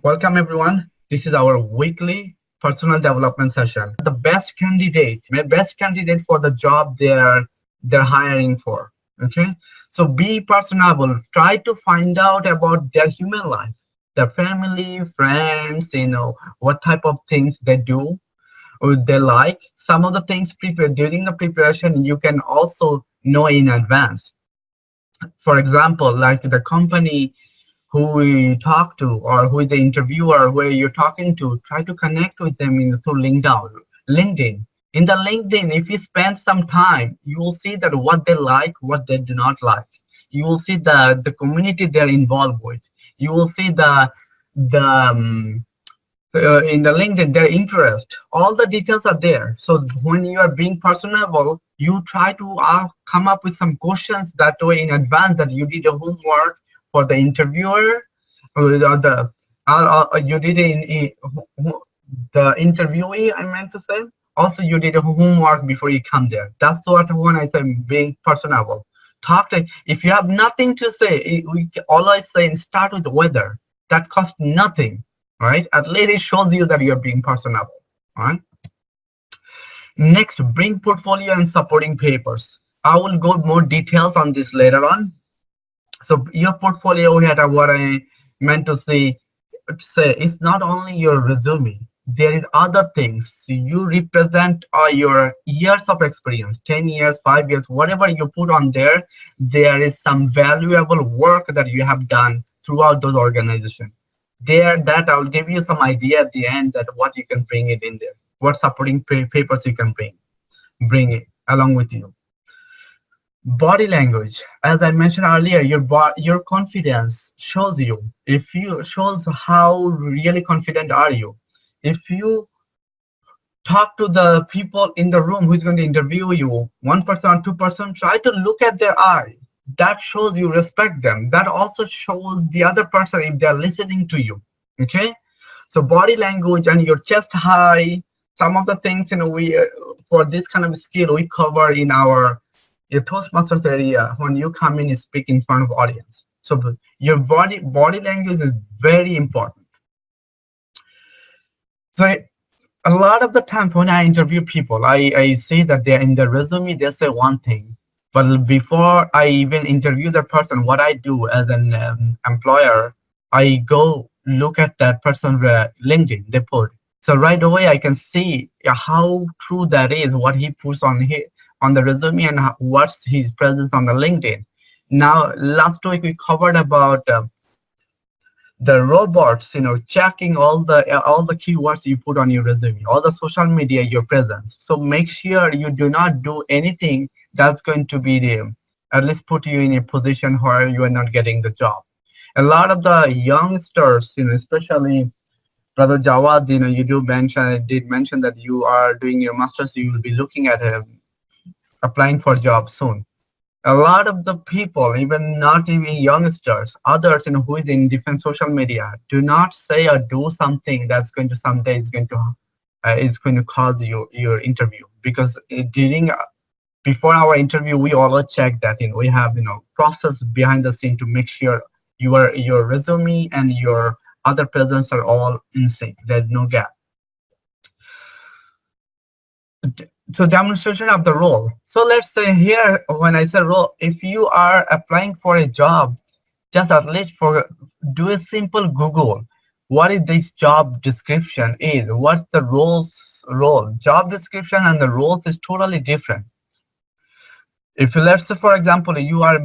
Welcome everyone. This is our weekly personal development session. The best candidate for the job they're hiring for. Okay, so be personable. Try to find out about their human life, their family, friends. What type of things they do or they like. Some of the things prepared during the preparation you can also know in advance. For example, like the company who we talk to or who is the interviewer where you're talking to, try to connect with them through LinkedIn. In the LinkedIn, if you spend some time, you will see that what they like, what they do not like. You will see the community they're involved with. You will see the in the LinkedIn, their interest. All the details are there. So when you are being personable, you try to come up with some questions that way in advance that you did a homework for the interviewer, or you did the interviewee, I meant to say. Also, you did a homework before you come there. That's what when I say being personable. If you have nothing to say, we always say start with the weather. That costs nothing, right? At least it shows you that you're being personable, right? Next, bring portfolio and supporting papers. I will go more details on this later on. So your portfolio here, what I meant to say it's not only your resume. There is other things. You represent your years of experience, 10 years, 5 years, whatever you put on there, there is some valuable work that you have done throughout those organizations. That I'll give you some idea at the end that what you can bring it in there, what supporting papers you can bring it along with you. Body language, as I mentioned earlier, your confidence shows how really confident are you. If you talk to the people in the room who's going to interview you, 1% or 2%, try to look at their eye. That shows you respect them. That also shows the other person if they're listening to you. Okay, so body language and your chest high, some of the things we for this kind of skill we cover in our Toastmasters area when you come in and speak in front of audience. So your body language is very important. So a lot of the times when I interview people, I see that they're in their resume, they say one thing. But before I even interview the person, what I do as an employer, I go look at that person's LinkedIn they put. So right away I can see how true that is, what he puts on the resume and what's his presence on the LinkedIn. Now, last week we covered about the robots, checking all the keywords you put on your resume, all the social media, your presence. So make sure you do not do anything that's going to be at least put you in a position where you are not getting the job. A lot of the youngsters, especially Brother Jawad, you did mention that you are doing your master's, you will be looking at applying for jobs soon. A lot of the people, not even youngsters, others who is in different social media, do not say or do something that's going to someday is going to cause your interview. Because before our interview, we always check that we have process behind the scene to make sure your resume and your other presence are all in sync. There's no gap. So demonstration of the role. So let's say here, when I say role, if you are applying for a job, just at least do a simple Google. What is this job description is? What's the role? Job description and the roles is totally different. If let's say, for example, you are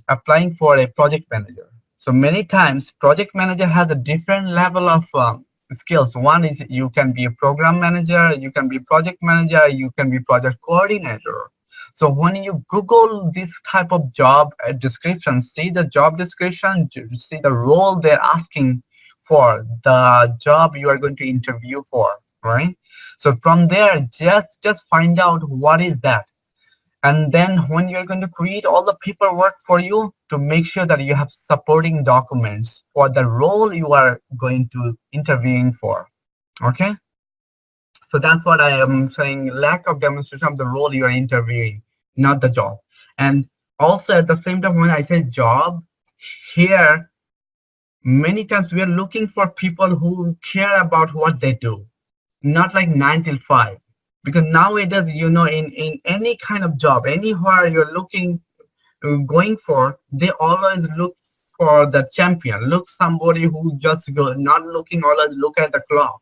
applying for a project manager. So many times project manager has a different level of skills. One is you can be a program manager, you can be project manager, you can be project coordinator. So when you Google this type of job description, see the job description, see the role they're asking for, the job you are going to interview for, right? So from there, just find out what is that. And then when you're going to create all the paperwork for you to make sure that you have supporting documents for the role you are going to interviewing for. Okay? So that's what I am saying, lack of demonstration of the role you are interviewing, not the job. And also at the same time, when I say job, here Many times we are looking for people who care about what they do, not like 9 till 5. Because nowadays, in any kind of job, anywhere you're looking, going for, they always look for the champion, look somebody who just go, not looking always look at the clock.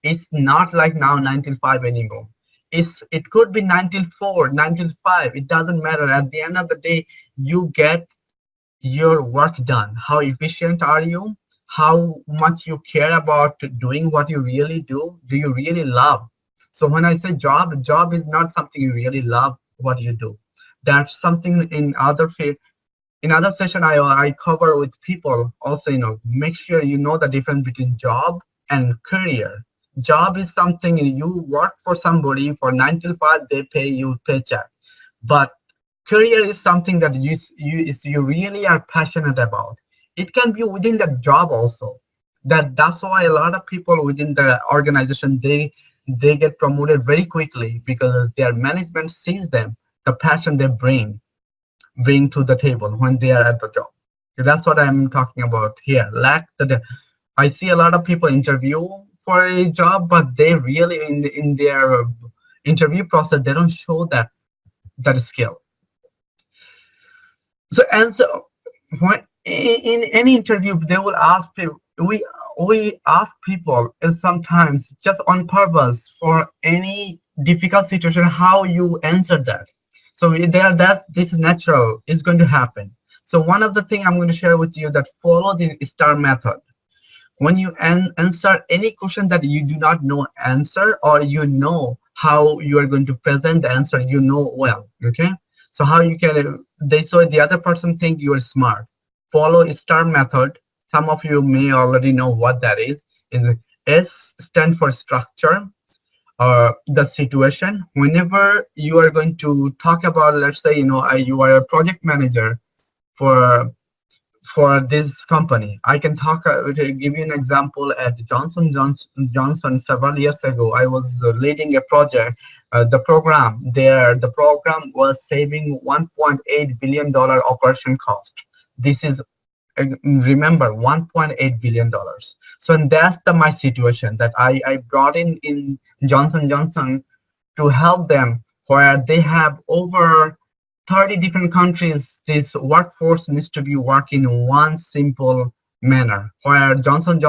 It's not like now 9 till 5 anymore. It could be 9 till 4, 9 till 5. It doesn't matter. At the end of the day, you get your work done. How efficient are you? How much you care about doing what you really do? Do you really love? So when I say job is not something you really love what you do. That's something in other field. In other session, I cover with people also, make sure you know the difference between job and career. Job is something you work for somebody for 9 till 5, they pay you paycheck. But career is something that you really are passionate about. It can be within the job also. That's why a lot of people within the organization, they get promoted very quickly because their management sees them, the passion they bring to the table when they are at the job. So that's what I'm talking about here. I see a lot of people interview for a job, but they really in their interview process they don't show that skill. So when in any interview they will ask people, we ask people sometimes just on purpose for any difficult situation how you answer that. So this is natural, it's going to happen. So one of the things I'm going to share with you, that follow the STAR method. When you answer any question that you do not know answer, or you know how you are going to present the answer, well, okay? So how you can, so the other person think you are smart. Follow STAR method. Some of you may already know what that is. S stand for structure, the situation. Whenever you are going to talk about, let's say, you are a project manager for this company. I can to give you an example. At Johnson several years ago, I was leading a project. The program was saving $1.8 billion operation cost. This is, remember, $1.8 billion. So that's my situation that I brought in Johnson to help them, where they have over 30 different countries. This workforce needs to be working in one simple manner, where Johnson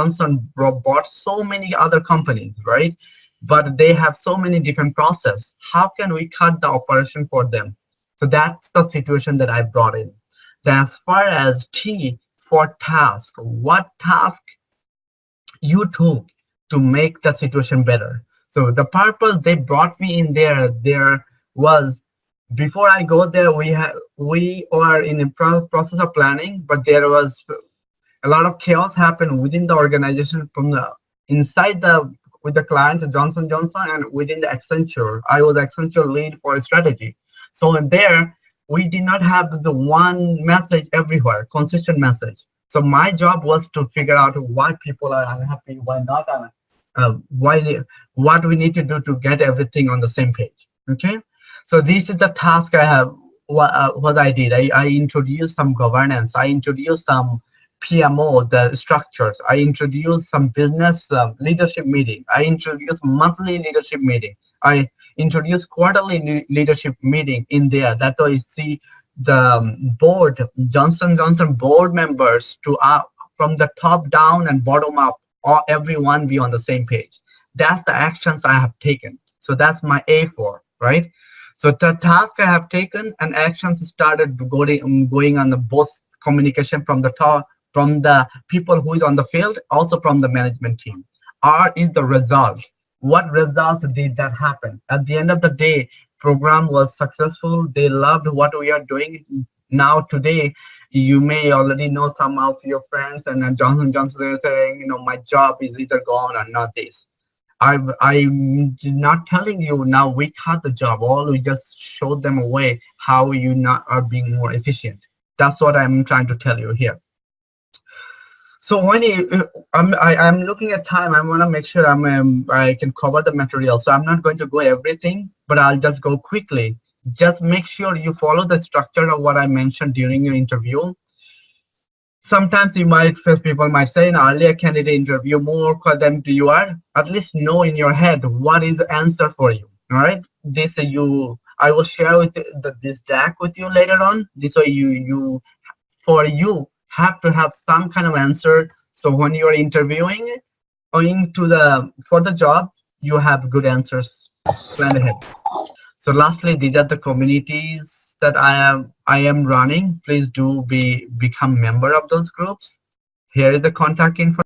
bought so many other companies, right? But they have so many different processes. How can we cut the operation for them? So that's the situation that I brought in. Then as far as T for task, what task you took to make the situation better? So the purpose they brought me in there was, before I go there, we are in a process of planning, but there was a lot of chaos happened within the organization from with the client Johnson and within the Accenture. I was Accenture lead for strategy. So in there, we did not have the one message everywhere, consistent message. So my job was to figure out why people are unhappy, why not, what we need to do to get everything on the same page. Okay. So this is the task I have. What I did, I introduced some governance. I introduced some PMO, the structures. I introduced some business leadership meeting. I introduced monthly leadership meeting. I introduced quarterly leadership meeting in there. That way, see the board, Johnson board members from the top down and bottom up, or everyone be on the same page. That's the actions I have taken. So that's my A4, right? So the task I have taken and actions started going on the both communication from the top, from the people who is on the field, also from the management team. R is the result. What results did that happen? At the end of the day, program was successful. They loved what we are doing. Now today, you may already know some of your friends, and Johnson is saying, my job is either gone or not this. I'm not telling you now we cut the job. All we just showed them a way how you are being more efficient. That's what I'm trying to tell you here. So when I'm looking at time, I want to make sure I can cover the material. So I'm not going to go everything, but I'll just go quickly. Just make sure you follow the structure of what I mentioned during your interview. Sometimes you might feel people might say in earlier candidate interview, more than you are, at least know in your head what is the answer for you. All right, this I will share with this deck with you later on. This way you have to have some kind of answer. So when you are interviewing, going to for the job, you have good answers planned ahead. So lastly, these are the communities that I am running. Please do become member of those groups. Here is the contact information.